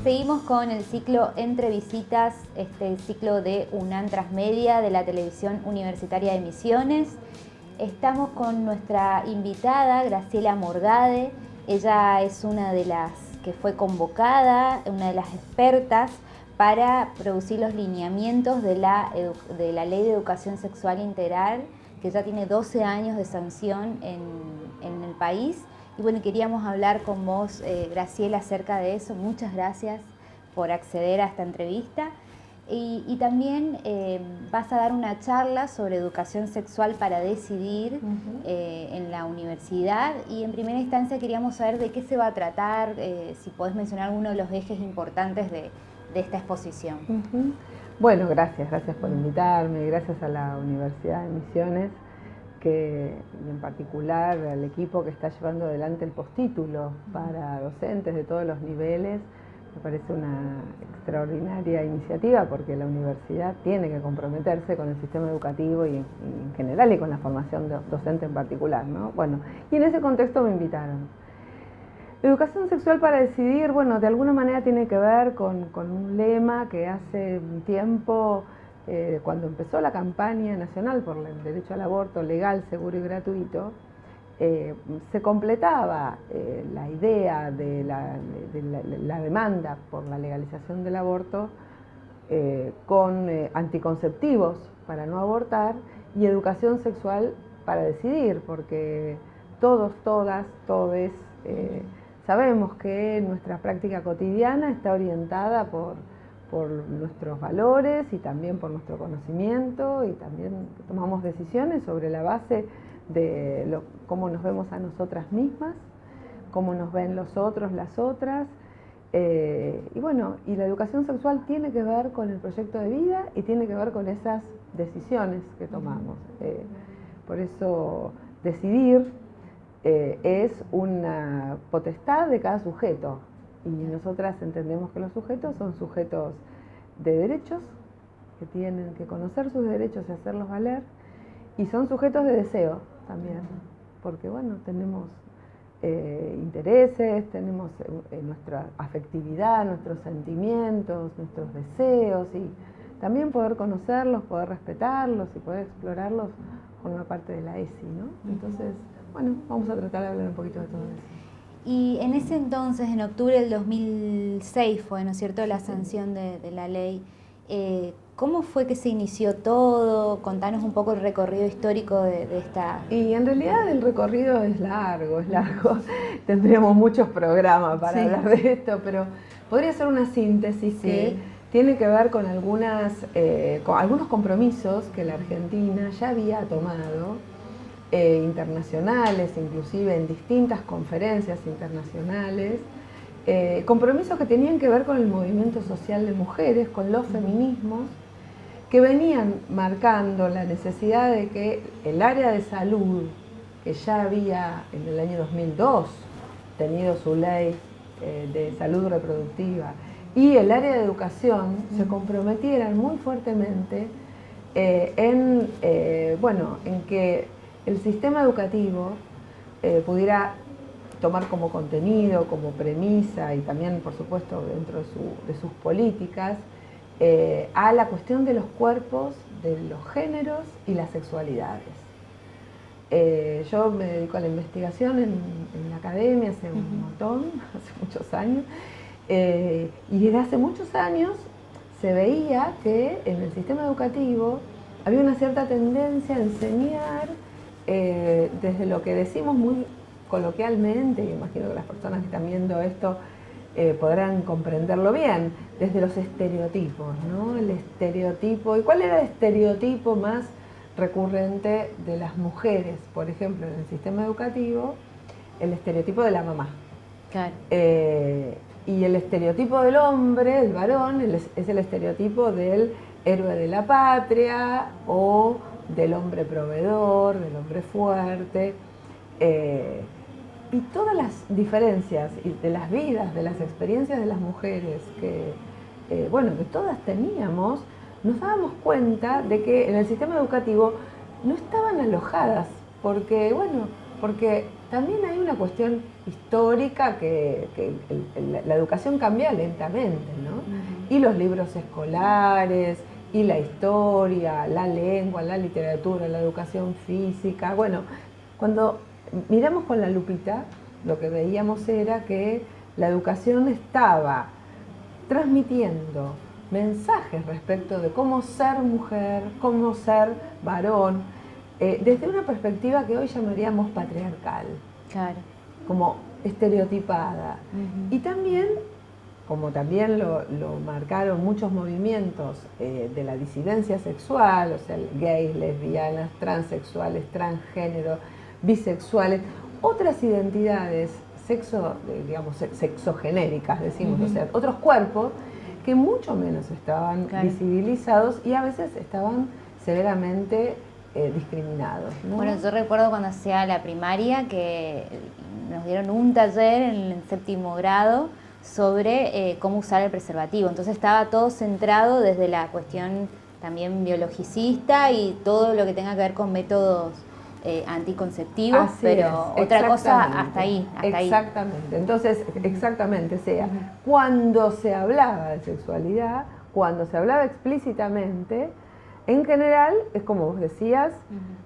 Seguimos con el ciclo Entre Visitas, este ciclo de UNAM Transmedia de la Televisión Universitaria de Misiones. Estamos con nuestra invitada, Graciela Morgade. Ella es una de las que fue convocada, una de las expertas para producir los lineamientos de la Ley de Educación Sexual Integral, que ya tiene 12 años de sanción en el país. Y bueno, queríamos hablar con vos, Graciela, acerca de eso. Muchas gracias por acceder a esta entrevista. Y también vas a dar una charla sobre educación sexual para decidir en la universidad. Y en primera instancia queríamos saber de qué se va a tratar, si podés mencionar alguno de los ejes importantes de esta exposición. Bueno, gracias por invitarme, gracias a la Universidad de Misiones, y en particular al equipo que está llevando adelante el postítulo para docentes de todos los niveles. Me parece una extraordinaria iniciativa porque la universidad tiene que comprometerse con el sistema educativo y en general y con la formación docente en particular, ¿no? Bueno, y en ese contexto me invitaron. Educación sexual para decidir, bueno, de alguna manera tiene que ver con un lema que hace un tiempo, cuando empezó la campaña nacional por el derecho al aborto legal, seguro y gratuito, se completaba la idea de la demanda por la legalización del aborto con anticonceptivos para no abortar y educación sexual para decidir, porque todos, todas, todes sabemos que nuestra práctica cotidiana está orientada por nuestros valores y también por nuestro conocimiento, y también tomamos decisiones sobre la base de cómo nos vemos a nosotras mismas, cómo nos ven los otros, las otras, y bueno, y la educación sexual tiene que ver con el proyecto de vida y tiene que ver con esas decisiones que tomamos. Por eso decidir es una potestad de cada sujeto, y nosotras entendemos que los sujetos son sujetos de derechos, que tienen que conocer sus derechos y hacerlos valer, y son sujetos de deseo también, porque bueno, tenemos intereses, tenemos nuestra afectividad, nuestros sentimientos, nuestros deseos, y también poder conocerlos, poder respetarlos y poder explorarlos forma parte de la ESI, ¿no? Entonces, bueno, vamos a tratar de hablar un poquito de todo eso. Y en ese entonces, en octubre del 2006 fue, ¿no es cierto?, la sanción de la ley. ¿Cómo fue que se inició todo? Contanos un poco el recorrido histórico de esta... Y en realidad el recorrido es largo. Tendríamos muchos programas para hablar de esto, pero podría ser una síntesis que tiene que ver con con algunos compromisos que la Argentina ya había tomado, internacionales, inclusive en distintas conferencias internacionales, compromisos que tenían que ver con el movimiento social de mujeres, con los feminismos, que venían marcando la necesidad de que el área de salud, que ya había en el año 2002 tenido su ley de salud reproductiva, y el área de educación se comprometieran muy fuertemente en que el sistema educativo pudiera tomar como contenido, como premisa y también, por supuesto, dentro de sus políticas, a la cuestión de los cuerpos, de los géneros y las sexualidades. Yo me dedico a la investigación en la academia hace un montón, hace muchos años, y desde hace muchos años se veía que en el sistema educativo había una cierta tendencia a enseñar desde lo que decimos muy coloquialmente, y imagino que las personas que están viendo esto podrán comprenderlo bien, desde los estereotipos, ¿no? El estereotipo, ¿y cuál era el estereotipo más recurrente de las mujeres? Por ejemplo, en el sistema educativo, el estereotipo de la mamá. Claro. Y el estereotipo del hombre, el varón, es el estereotipo del héroe de la patria o del hombre proveedor, del hombre fuerte, y todas las diferencias de las vidas, de las experiencias de las mujeres que todas teníamos, nos dábamos cuenta de que en el sistema educativo no estaban alojadas, porque también hay una cuestión histórica que la educación cambia lentamente, ¿no? Y los libros escolares, y la historia, la lengua, la literatura, la educación física. Bueno, cuando miramos con la lupita, lo que veíamos era que la educación estaba transmitiendo mensajes respecto de cómo ser mujer, cómo ser varón, desde una perspectiva que hoy llamaríamos patriarcal, claro, como estereotipada. Y también, como también lo marcaron muchos movimientos de la disidencia sexual, o sea, gays, lesbianas, transexuales, transgénero, bisexuales, otras identidades sexogenéricas, decimos, o sea, otros cuerpos que mucho menos estaban visibilizados y a veces estaban severamente discriminados, ¿no? Bueno, yo recuerdo cuando hacía la primaria que nos dieron un taller en el 7º grado sobre cómo usar el preservativo. Entonces estaba todo centrado desde la cuestión también biologicista y todo lo que tenga que ver con métodos anticonceptivos, Así pero es, otra cosa hasta ahí. Exactamente. Entonces, exactamente, o sea, cuando se hablaba de sexualidad, cuando se hablaba explícitamente, en general, es como vos decías,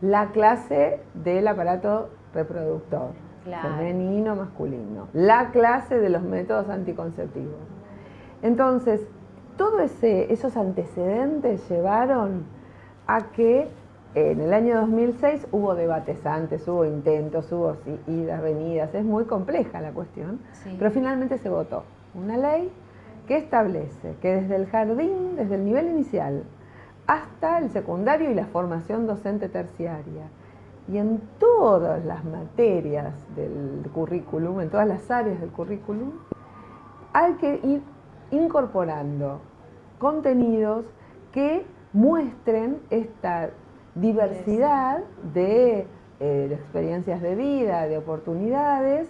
la clase del aparato reproductor, femenino, masculino, la clase de los métodos anticonceptivos. Entonces, todos esos antecedentes llevaron a que en el año 2006 hubo debates antes, hubo intentos, hubo idas, venidas, es muy compleja la cuestión, pero finalmente se votó una ley que establece que desde el jardín, desde el nivel inicial, hasta el secundario y la formación docente terciaria, y en todas las materias del currículum, en todas las áreas del currículum, hay que ir incorporando contenidos que muestren esta diversidad de experiencias de vida, de oportunidades,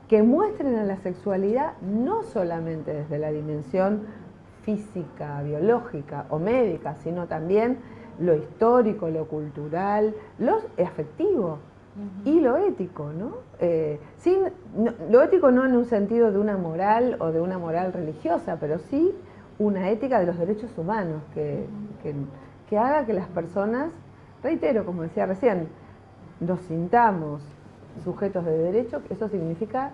que muestren a la sexualidad no solamente desde la dimensión física, biológica o médica, sino también lo histórico, lo cultural, lo afectivo y lo ético, ¿no? Lo ético no en un sentido de una moral o de una moral religiosa, pero sí una ética de los derechos humanos que haga que las personas, reitero, como decía recién, nos sintamos sujetos de derecho. Eso significa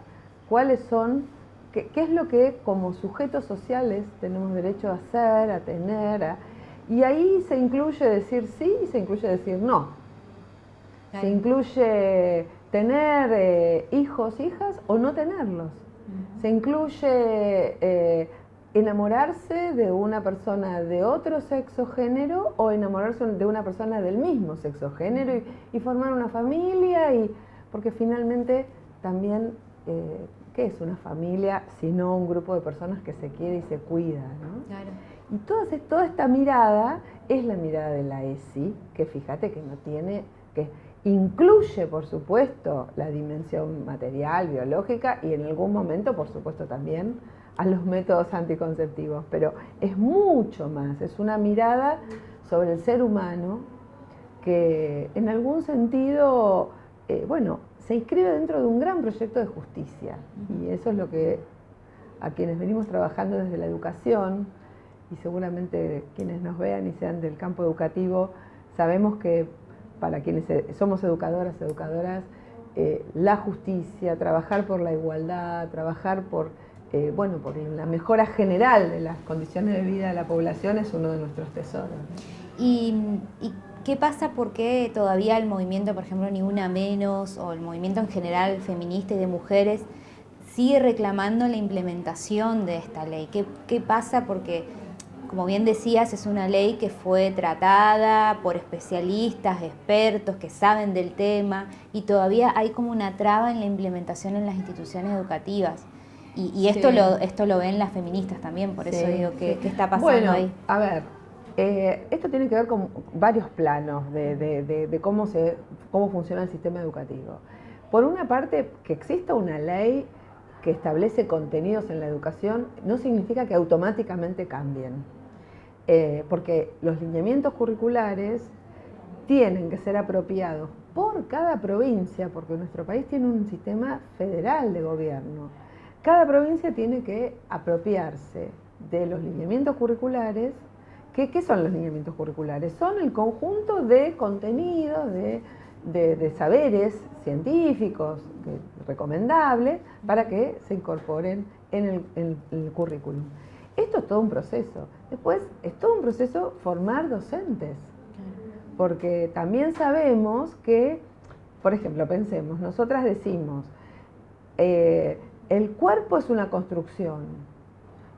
cuáles son, qué es lo que como sujetos sociales tenemos derecho a hacer, a tener, y ahí se incluye decir sí y se incluye decir no. Claro. Se incluye tener hijos, hijas o no tenerlos. Se incluye enamorarse de una persona de otro sexo género o enamorarse de una persona del mismo sexo género y formar una familia, porque finalmente también, ¿qué es una familia sino un grupo de personas que se quiere y se cuida, ¿no? Claro. Y toda esta mirada es la mirada de la ESI, que fíjate que que incluye, por supuesto, la dimensión material, biológica y en algún momento, por supuesto, también a los métodos anticonceptivos, pero es mucho más, es una mirada sobre el ser humano que en algún sentido, se inscribe dentro de un gran proyecto de justicia, y eso es lo que a quienes venimos trabajando desde la educación, y seguramente quienes nos vean y sean del campo educativo, sabemos que para quienes somos educadoras, la justicia, trabajar por la igualdad, trabajar por la mejora general de las condiciones de vida de la población es uno de nuestros tesoros. ¿Y qué pasa? ¿Por qué todavía el movimiento, por ejemplo, Ni Una Menos, o el movimiento en general feminista y de mujeres, sigue reclamando la implementación de esta ley? ¿Qué pasa? Porque, como bien decías, es una ley que fue tratada por especialistas, expertos que saben del tema, y todavía hay como una traba en la implementación en las instituciones educativas. Y esto, esto lo ven las feministas también, por eso digo, ¿qué está pasando ahí? A ver, esto tiene que ver con varios planos de cómo funciona el sistema educativo. Por una parte, que exista una ley que establece contenidos en la educación no significa que automáticamente cambien. porque los lineamientos curriculares tienen que ser apropiados por cada provincia, porque nuestro país tiene un sistema federal de gobierno. Cada provincia tiene que apropiarse de los lineamientos curriculares. ¿Qué son los lineamientos curriculares? Son el conjunto de contenidos, de saberes científicos recomendables para que se incorporen en el currículum. Esto es todo un proceso. Después es todo un proceso formar docentes. Porque también sabemos que, por ejemplo, pensemos, nosotras decimos, el cuerpo es una construcción.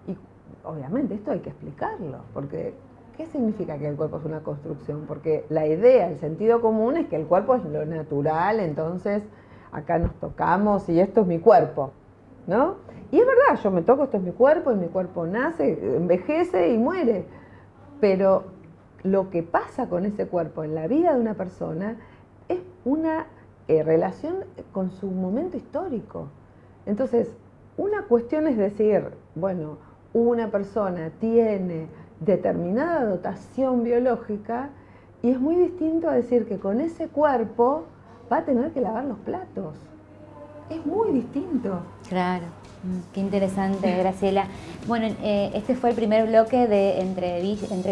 Y obviamente esto hay que explicarlo, porque ¿qué significa que el cuerpo es una construcción? Porque la idea, el sentido común es que el cuerpo es lo natural, entonces acá nos tocamos y esto es mi cuerpo, ¿no? Y es verdad, yo me toco, esto es mi cuerpo, y mi cuerpo nace, envejece y muere. Pero lo que pasa con ese cuerpo en la vida de una persona es una relación con su momento histórico. Entonces, una cuestión es decir, bueno, una persona tiene determinada dotación biológica y es muy distinto a decir que con ese cuerpo va a tener que lavar los platos. Es muy distinto. Claro, qué interesante, Graciela. Bueno, este fue el primer bloque de entre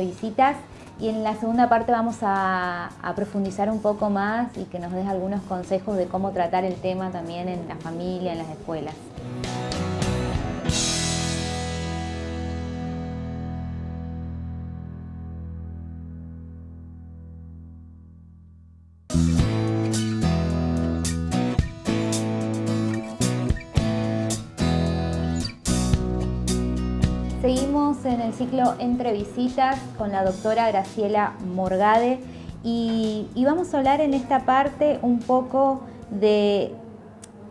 visitas y en la segunda parte vamos a profundizar un poco más y que nos des algunos consejos de cómo tratar el tema también en la familia, en las escuelas. Seguimos en el ciclo Entre Visitas con la doctora Graciela Morgade y vamos a hablar en esta parte un poco de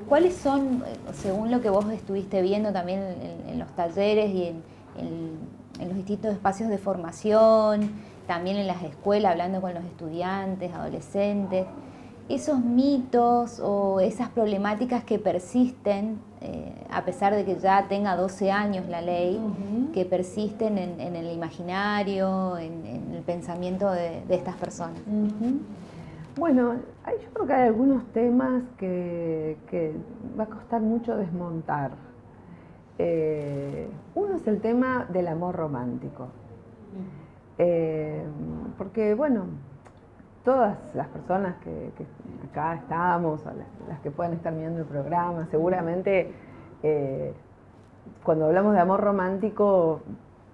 cuáles son, según lo que vos estuviste viendo también en los talleres y en los distintos espacios de formación, también en las escuelas, hablando con los estudiantes, adolescentes, esos mitos o esas problemáticas que persisten, a pesar de que ya tenga 12 años la ley, que persisten en el imaginario, en el pensamiento de estas personas. Bueno, yo creo que hay algunos temas que va a costar mucho desmontar. Uno es el tema del amor romántico. Porque, bueno, todas las personas que acá estamos, o las que puedan estar mirando el programa, seguramente cuando hablamos de amor romántico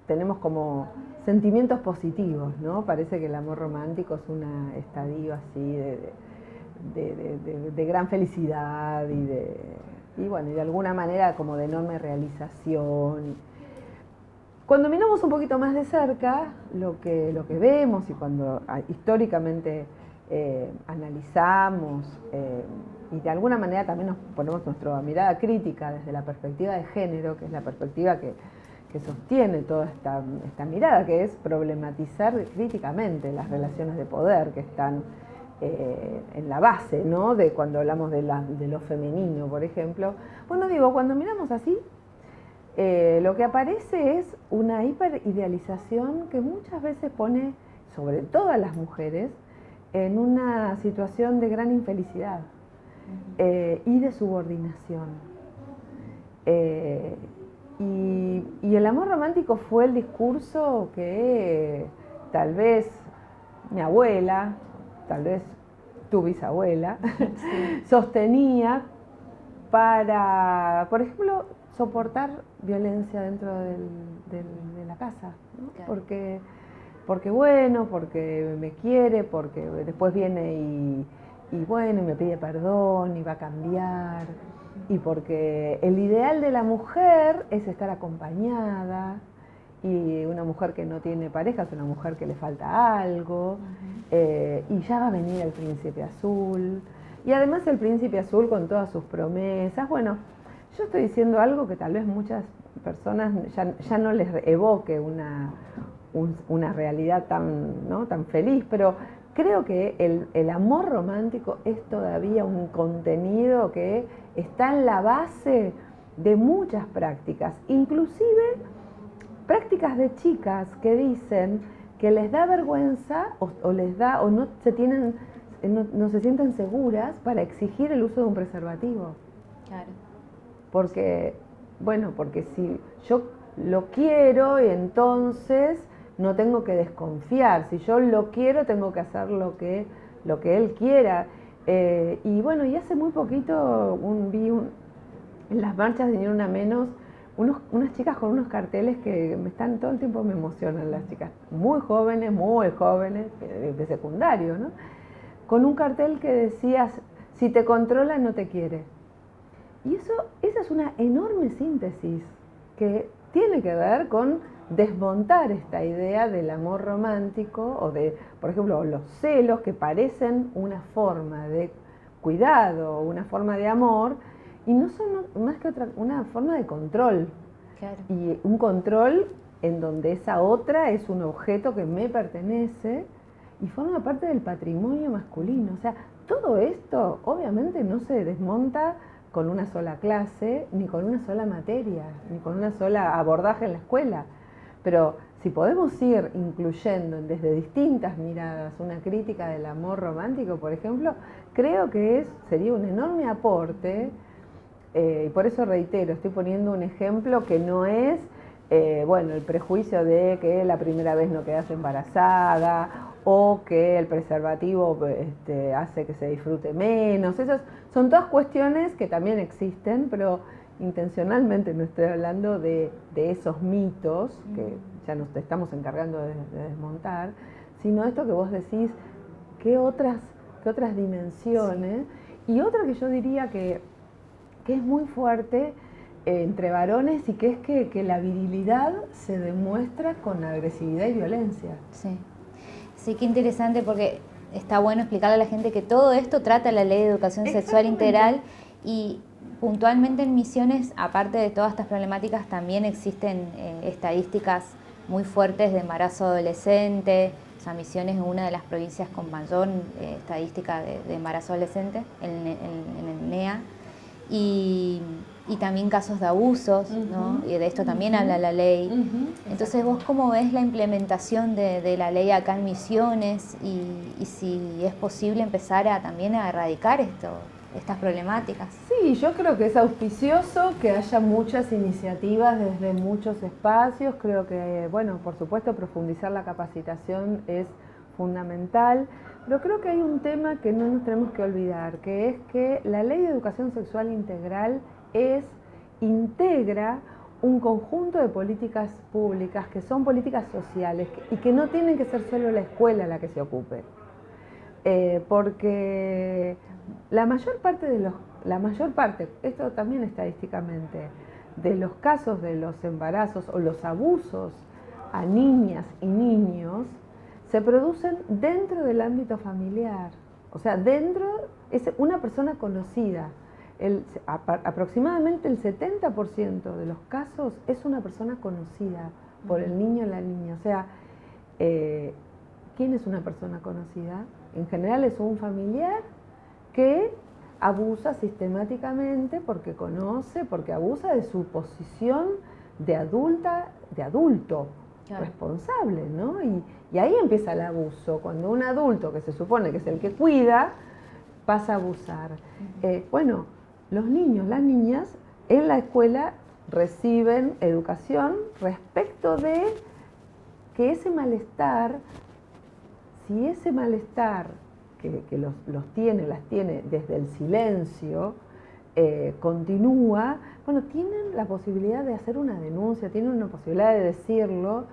tenemos como sentimientos positivos, ¿no? Parece que el amor romántico es un estadio así de gran felicidad y bueno, y de alguna manera como de enorme realización. Cuando miramos un poquito más de cerca lo que vemos y cuando históricamente analizamos y de alguna manera también nos ponemos nuestra mirada crítica desde la perspectiva de género, que es la perspectiva que sostiene toda esta mirada, que es problematizar críticamente las relaciones de poder que están en la base, ¿no? De cuando hablamos de lo femenino, por ejemplo. Bueno, digo, cuando miramos así, lo que aparece es una hiperidealización que muchas veces pone, sobre todo a las mujeres, en una situación de gran infelicidad y de subordinación. Y el amor romántico fue el discurso que tal vez mi abuela, tal vez tu bisabuela, sostenía para, por ejemplo, soportar violencia dentro de la casa, ¿no? Claro. Porque bueno, porque me quiere, porque después viene y bueno, y me pide perdón y va a cambiar, y porque el ideal de la mujer es estar acompañada, y una mujer que no tiene pareja es una mujer que le falta algo, y ya va a venir el príncipe azul, y además el príncipe azul con todas sus promesas. Bueno, yo estoy diciendo algo que tal vez muchas personas ya no les evoque una realidad tan feliz, pero creo que el amor romántico es todavía un contenido que está en la base de muchas prácticas, inclusive prácticas de chicas que dicen que les da vergüenza o no se sienten seguras para exigir el uso de un preservativo. Claro. Porque si yo lo quiero, entonces no tengo que desconfiar. Si yo lo quiero, tengo que hacer lo que él quiera. Y hace muy poquito en las marchas de Ni Una Menos, unas chicas con unos carteles que todo el tiempo me emocionan, las chicas muy jóvenes, de secundario, ¿no? Con un cartel que decía: si te controla, no te quiere. Y esa es una enorme síntesis que tiene que ver con desmontar esta idea del amor romántico o de, por ejemplo, los celos, que parecen una forma de cuidado, una forma de amor, y no son más que una forma de control. Claro. Y un control en donde esa otra es un objeto que me pertenece y forma parte del patrimonio masculino. O sea, todo esto obviamente no se desmonta con una sola clase, ni con una sola materia, ni con una sola abordaje en la escuela. Pero si podemos ir incluyendo desde distintas miradas una crítica del amor romántico, por ejemplo, creo que sería un enorme aporte, y por eso reitero, estoy poniendo un ejemplo que no es, el prejuicio de que la primera vez no quedas embarazada o que el preservativo hace que se disfrute menos. Esas son todas cuestiones que también existen, pero intencionalmente no estoy hablando de esos mitos que ya nos estamos encargando de desmontar, sino esto que vos decís, qué otras dimensiones. Sí. Y otra que yo diría que es muy fuerte entre varones, y que es que la virilidad se demuestra con agresividad y violencia. Sí. Sí, qué interesante, porque está bueno explicarle a la gente que todo esto trata la Ley de Educación Sexual Integral, y puntualmente en Misiones, aparte de todas estas problemáticas, también existen estadísticas muy fuertes de embarazo adolescente. O sea, Misiones es una de las provincias con mayor estadística de embarazo adolescente en el NEA. Y también casos de abusos, ¿no? Y de esto también habla la ley. Entonces, ¿vos cómo ves la implementación de la ley acá en Misiones, y si es posible empezar también a erradicar estas problemáticas? Sí, yo creo que es auspicioso que haya muchas iniciativas desde muchos espacios. Creo que, por supuesto, profundizar la capacitación es fundamental. Pero creo que hay un tema que no nos tenemos que olvidar, que es que la Ley de Educación Sexual Integral integra un conjunto de políticas públicas que son políticas sociales y que no tienen que ser solo la escuela la que se ocupe. Porque la mayor parte, esto también estadísticamente, de los casos de los embarazos o los abusos a niñas y niños se producen dentro del ámbito familiar. O sea, es una persona conocida. Aproximadamente el 70% de los casos es una persona conocida por el niño o la niña. O sea, ¿quién es una persona conocida? En general es un familiar que abusa sistemáticamente porque conoce, porque abusa de su posición de adulto. Claro. Responsable, ¿no? Y ahí empieza el abuso, cuando un adulto que se supone que es el que cuida, pasa a abusar. Los niños, las niñas, en la escuela reciben educación respecto de que ese malestar, si ese malestar que las tiene desde el silencio, continúa, tienen la posibilidad de hacer una denuncia, tienen una posibilidad de decirlo,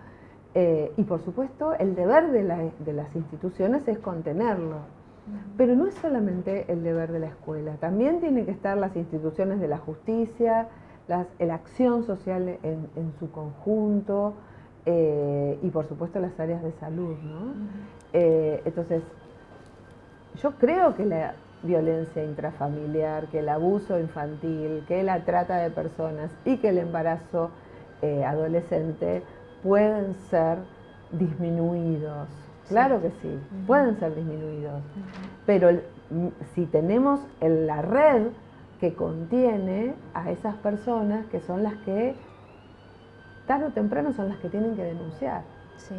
y por supuesto el deber de las instituciones es contenerlo. Pero no es solamente el deber de la escuela, también tienen que estar las instituciones de la justicia, la acción social en su conjunto, y por supuesto las áreas de salud, ¿no? Entonces, yo creo que la violencia intrafamiliar, que el abuso infantil, que la trata de personas y que el embarazo adolescente pueden ser disminuidos. Claro que sí, pueden ser disminuidos. Pero si tenemos la red que contiene a esas personas, que son las que tarde o temprano son las que tienen que denunciar. Sí.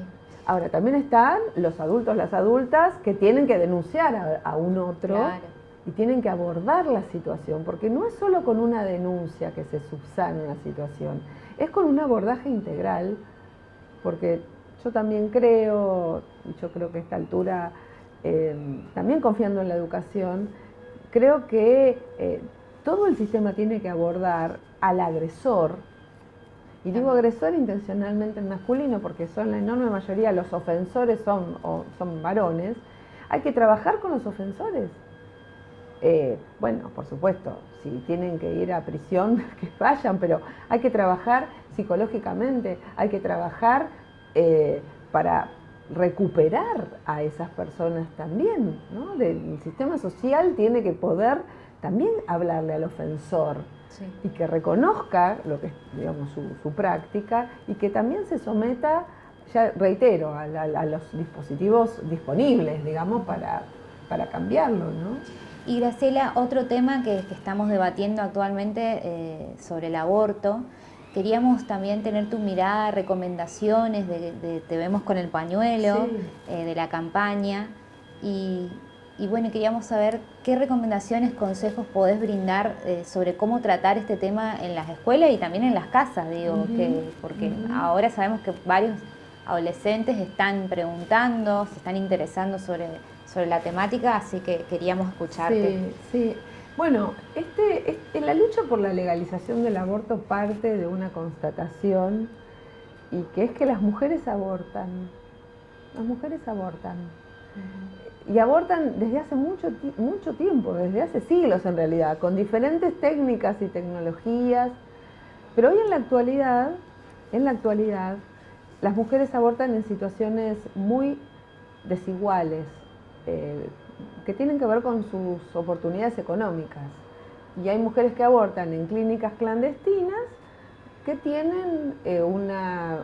Ahora, también están los adultos, las adultas, que tienen que denunciar a un otro. Claro. Y tienen que abordar la situación, porque no es solo con una denuncia que se subsana una situación, es con un abordaje integral, porque yo también creo, y yo creo que a esta altura, también confiando en la educación, creo que todo el sistema tiene que abordar al agresor, y digo agresor intencionalmente en masculino, porque son la enorme mayoría, los ofensores son varones. Hay que trabajar con los ofensores. Bueno, por supuesto, si tienen que ir a prisión, que vayan, pero hay que trabajar psicológicamente, hay que trabajar para recuperar a esas personas también, ¿no? El sistema social tiene que poder también hablarle al ofensor, sí, y que reconozca lo que es, digamos, su práctica, y que también se someta, ya reitero, a los dispositivos disponibles, digamos, para cambiarlo, ¿no? Y Graciela, otro tema que estamos debatiendo actualmente sobre el aborto, queríamos también tener tu mirada, recomendaciones de Te Vemos con el Pañuelo, sí, de la campaña, y bueno, queríamos saber qué recomendaciones, consejos podés brindar sobre cómo tratar este tema en las escuelas y también en las casas, digo, porque ahora sabemos que varios adolescentes están preguntando, se están interesando sobre la temática, así que queríamos escucharte. Sí, sí. Bueno, la lucha por la legalización del aborto parte de una constatación, y que es que las mujeres abortan. Las mujeres abortan. Y abortan desde hace mucho tiempo, desde hace siglos en realidad, con diferentes técnicas y tecnologías. Pero hoy en la actualidad, las mujeres abortan en situaciones muy desiguales, que tienen que ver con sus oportunidades económicas. Y hay mujeres que abortan en clínicas clandestinas que tienen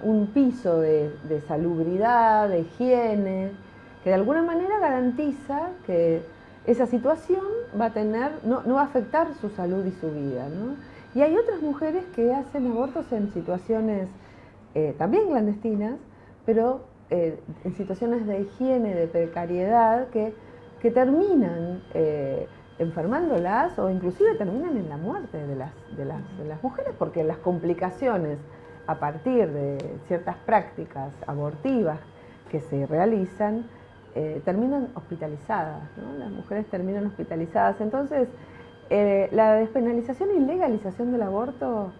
un piso de salubridad, de higiene, que de alguna manera garantiza que esa situación no va a afectar su salud y su vida, ¿no? Y hay otras mujeres que hacen abortos en situaciones también clandestinas, pero en situaciones de higiene, de precariedad, que terminan enfermándolas, o inclusive terminan en la muerte de las mujeres, porque las complicaciones a partir de ciertas prácticas abortivas que se realizan terminan hospitalizadas, ¿no? Las mujeres terminan hospitalizadas. Entonces, la despenalización y legalización del aborto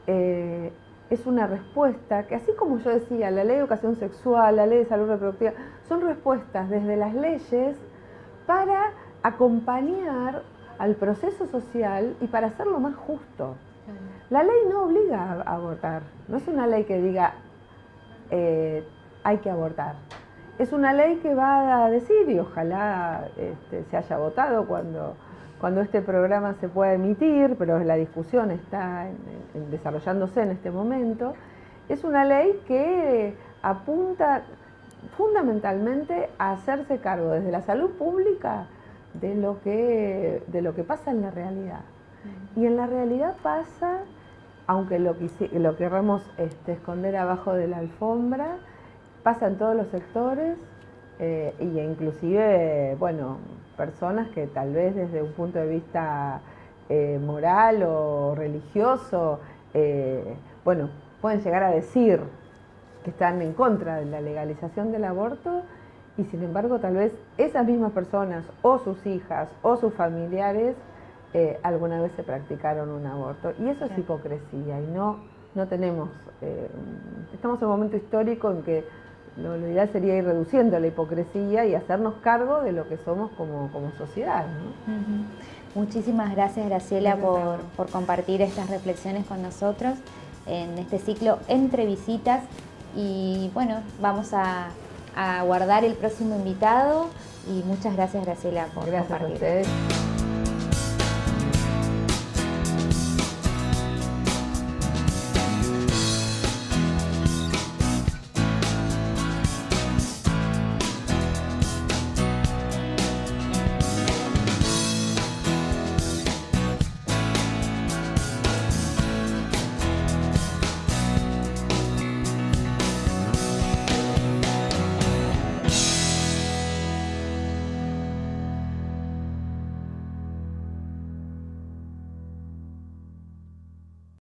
es una respuesta que, así como yo decía, la ley de educación sexual, la ley de salud reproductiva, son respuestas desde las leyes para acompañar al proceso social y para hacerlo más justo. La ley no obliga a abortar, no es una ley que diga hay que abortar. Es una ley que va a decir, y ojalá se haya votado cuando este programa se pueda emitir, pero la discusión está desarrollándose en este momento. Es una ley que apunta fundamentalmente a hacerse cargo desde la salud pública de lo que pasa en la realidad. Y en la realidad pasa, aunque lo querramos esconder abajo de la alfombra, pasa en todos los sectores, y inclusive, bueno, personas que tal vez desde un punto de vista moral o religioso, bueno, pueden llegar a decir que están en contra de la legalización del aborto, y sin embargo tal vez esas mismas personas o sus hijas o sus familiares alguna vez se practicaron un aborto, y eso es hipocresía, y no tenemos, estamos en un momento histórico en que lo ideal sería ir reduciendo la hipocresía y hacernos cargo de lo que somos como sociedad, ¿no? Muchísimas gracias, Graciela, por compartir estas reflexiones con nosotros en este ciclo Entre Visitas. Y bueno, vamos a guardar el próximo invitado, y muchas gracias, Graciela, por compartir. Gracias a ustedes.